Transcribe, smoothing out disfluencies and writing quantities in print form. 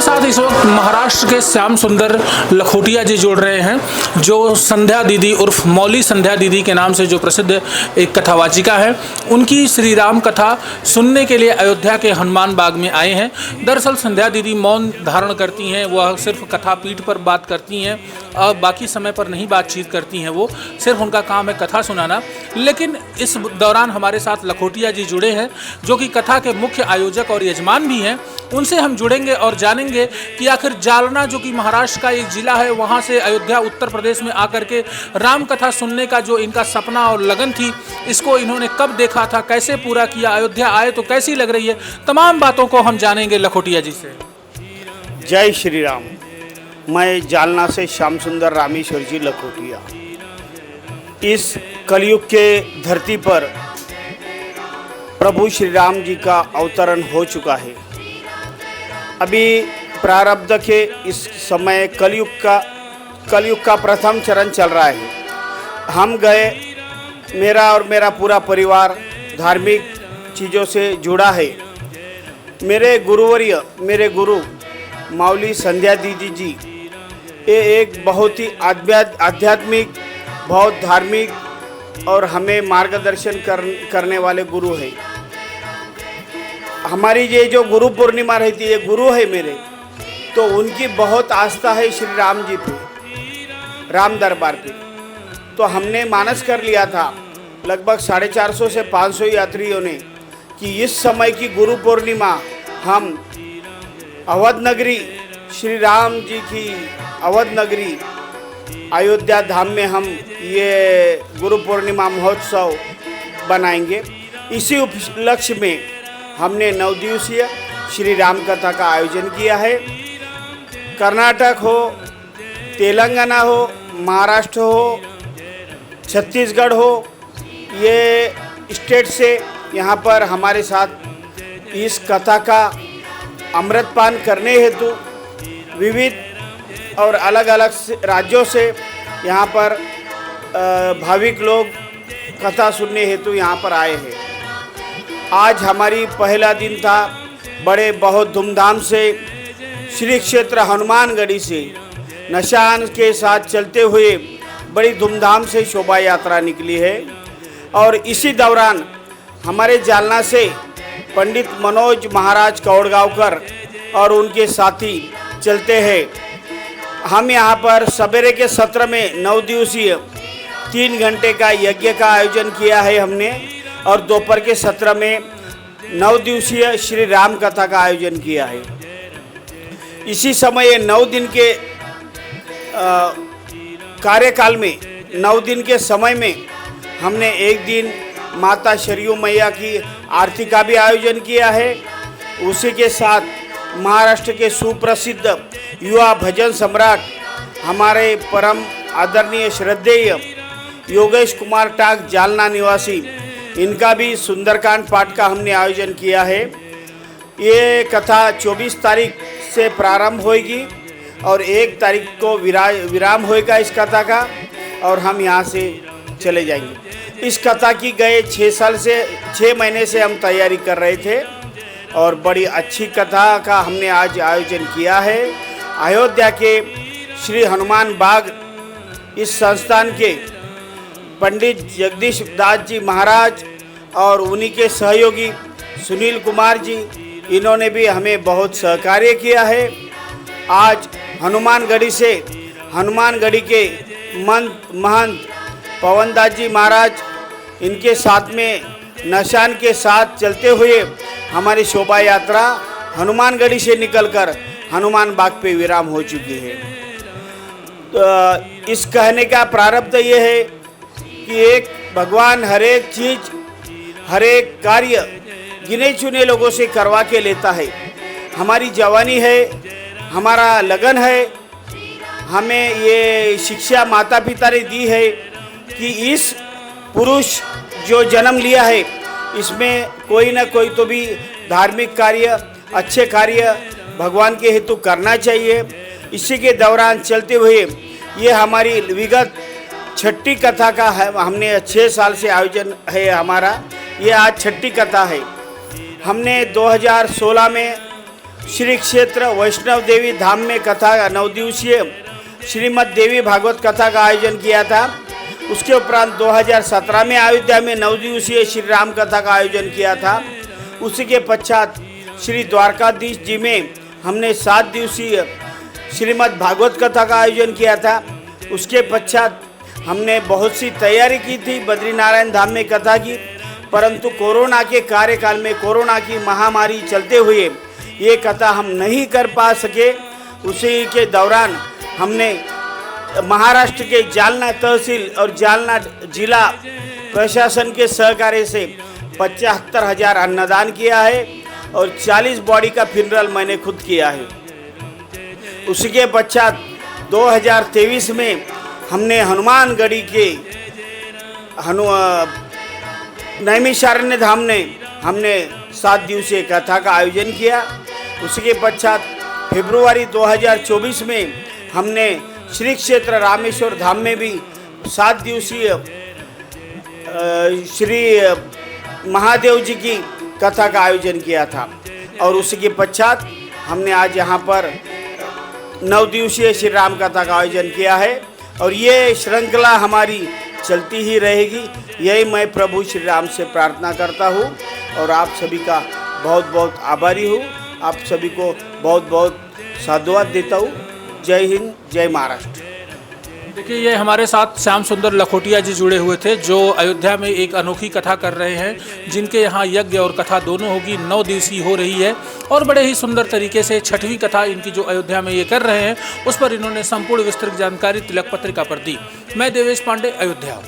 साथ इस वक्त महाराष्ट्र के श्याम सुंदर लखोटिया जी जुड़ रहे हैं, जो संध्या दीदी उर्फ मौली संध्या दीदी के नाम से जो प्रसिद्ध एक कथावाचिका है। उनकी श्री राम कथा सुनने के लिए अयोध्या के हनुमान बाग में आए हैं। दरअसल संध्या दीदी मौन धारण करती हैं, वह सिर्फ कथा पीठ पर बात करती हैं और बाकी समय पर नहीं बातचीत करती हैं। वो सिर्फ उनका काम है कथा सुनाना। लेकिन इस दौरान हमारे साथ लखोटिया जी जुड़े हैं, जो कि कथा के मुख्य आयोजक और यजमान भी हैं। उनसे हम जुड़ेंगे और जानेंगे कि आखिर जालना, जो कि महाराष्ट्र का एक जिला है, वहाँ से अयोध्या उत्तर प्रदेश में आकर के राम कथा सुनने का जो इनका सपना और लगन थी, इसको इन्होंने कब देखा था, कैसे पूरा किया, अयोध्या आए तो कैसी लग रही है, तमाम बातों को हम जानेंगे लखोटिया जी से। जय श्री राम। मैं जालना से श्याम सुंदर रामेश्वर जी लखोटिया। इस कलयुग के धरती पर प्रभु श्री राम जी का अवतरण हो चुका है। अभी प्रारब्ध के इस समय कलयुग का प्रथम चरण चल रहा है। हम गए, मेरा और मेरा पूरा परिवार धार्मिक चीज़ों से जुड़ा है। मेरे गुरुवर्य, मेरे गुरु मौली संध्या दीदी जी, ये एक बहुत ही आध्यात्मिक, बहुत धार्मिक और हमें मार्गदर्शन करने वाले गुरु है। हमारी ये जो गुरु पूर्णिमा रहती है, ये गुरु है मेरे, तो उनकी बहुत आस्था है श्री राम जी पे, राम दरबार पे। तो हमने मानस कर लिया था लगभग 450 से 500 यात्रियों ने कि इस समय की गुरु पूर्णिमा हम अवध नगरी, श्री राम जी की अवध नगरी अयोध्या धाम में हम ये गुरु पूर्णिमा महोत्सव बनाएंगे। इसी उपलक्ष्य में हमने 9 दिवसीय श्री राम कथा का आयोजन किया है। कर्नाटक हो, तेलंगाना हो, महाराष्ट्र हो, छत्तीसगढ़ हो, ये स्टेट से यहाँ पर हमारे साथ इस कथा का अमृतपान करने हेतु विविध और अलग अलग राज्यों से यहाँ पर भाविक लोग कथा सुनने हेतु यहाँ पर आए हैं। आज हमारी पहला दिन था। बड़े बहुत धूमधाम से श्री क्षेत्र हनुमानगढ़ी से निशान के साथ चलते हुए बड़ी धूमधाम से शोभा यात्रा निकली है। और इसी दौरान हमारे जालना से पंडित मनोज महाराज कौड़गांवकर और उनके साथी चलते हैं। हम यहाँ पर सवेरे के सत्र में 9 दिवसीय 3 घंटे का यज्ञ का आयोजन किया है हमने, और दोपहर के सत्र में 9 दिवसीय श्री राम कथा का आयोजन किया है। इसी समय 9 दिन के कार्यकाल में, 9 दिन के समय में हमने एक दिन माता शरयू मैया की आरती का भी आयोजन किया है। उसी के साथ महाराष्ट्र के सुप्रसिद्ध युवा भजन सम्राट हमारे परम आदरणीय श्रद्धेय योगेश कुमार टाक जालना निवासी, इनका भी सुंदरकांड पाठ का हमने आयोजन किया है। ये कथा 24 तारीख से प्रारंभ होगी और 1 तारीख को विराम होएगा इस कथा का, और हम यहाँ से चले जाएंगे। इस कथा की गए 6 महीने से हम तैयारी कर रहे थे और बड़ी अच्छी कथा का हमने आज आयोजन किया है। अयोध्या के श्री हनुमान बाग इस संस्थान के पंडित जगदीश दास जी महाराज और उन्हीं के सहयोगी सुनील कुमार जी, इन्होंने भी हमें बहुत सहकार्य किया है। आज हनुमानगढ़ी से हनुमानगढ़ी के महंत पवनदास जी महाराज, इनके साथ में निशान के साथ चलते हुए हमारी शोभा यात्रा हनुमानगढ़ी से निकलकर हनुमान बाग पे विराम हो चुकी है। तो इस कहने का प्रारब्ध ये है कि एक भगवान हर एक चीज़, हर एक कार्य गिने चुने लोगों से करवा के लेता है। हमारी जवानी है, हमारा लगन है, हमें ये शिक्षा माता पिता ने दी है कि इस पुरुष जो जन्म लिया है, इसमें कोई ना कोई तो भी धार्मिक कार्य, अच्छे कार्य भगवान के हेतु करना चाहिए। इसी के दौरान चलते हुए ये हमारी विगत 6ठी कथा का है। हमने 6 साल से आयोजन है हमारा, ये आज 6ठी कथा है। हमने 2016 में श्री क्षेत्र वैष्णव देवी धाम में कथा 9 दिवसीय श्रीमद् देवी भागवत कथा का आयोजन किया था। उसके उपरांत 2017 में अयोध्या में 9 दिवसीय श्री राम कथा का आयोजन किया था। उसी के पश्चात श्री द्वारकाधीश जी में हमने 7 दिवसीय श्रीमद् भागवत कथा का आयोजन किया था। उसके पश्चात हमने बहुत सी तैयारी की थी, बद्रीनारायण धाम में कथा की, परंतु कोरोना के कार्यकाल में कोरोना की महामारी चलते हुए ये कथा हम नहीं कर पा सके। उसी के दौरान हमने महाराष्ट्र के जालना तहसील और जालना जिला प्रशासन के सहकार्य से 75,000 अन्नदान किया है और 40 बॉडी का फ्यूनरल मैंने खुद किया है। उसी के पश्चात 2023 में हमने हनुमानगढ़ी के नैमिषारण्य धाम ने हमने 7 दिवसीय कथा का आयोजन किया। उसी के पश्चात फरवरी 2024 में हमने श्री क्षेत्र रामेश्वर धाम में भी 7 दिवसीय श्री महादेव जी की कथा का आयोजन किया था। और उसी के पश्चात हमने आज यहाँ पर 9 दिवसीय श्री राम कथा का आयोजन किया है और ये श्रृंखला हमारी चलती ही रहेगी। यही मैं प्रभु श्री राम से प्रार्थना करता हूँ और आप सभी का बहुत बहुत आभारी हूँ। आप सभी को बहुत बहुत साधुवाद देता हूँ। जय हिंद, जय महाराष्ट्र। देखिए, ये हमारे साथ श्याम सुंदर लखोटिया जी जुड़े हुए थे जो अयोध्या में एक अनोखी कथा कर रहे हैं, जिनके यहाँ यज्ञ और कथा दोनों होगी, 9 दिवसीय हो रही है और बड़े ही सुंदर तरीके से 6वीं कथा इनकी जो अयोध्या में ये कर रहे हैं उस पर इन्होंने संपूर्ण विस्तृत जानकारी तिलक पत्रिका पर दी। मैं देवेश पांडे, अयोध्या।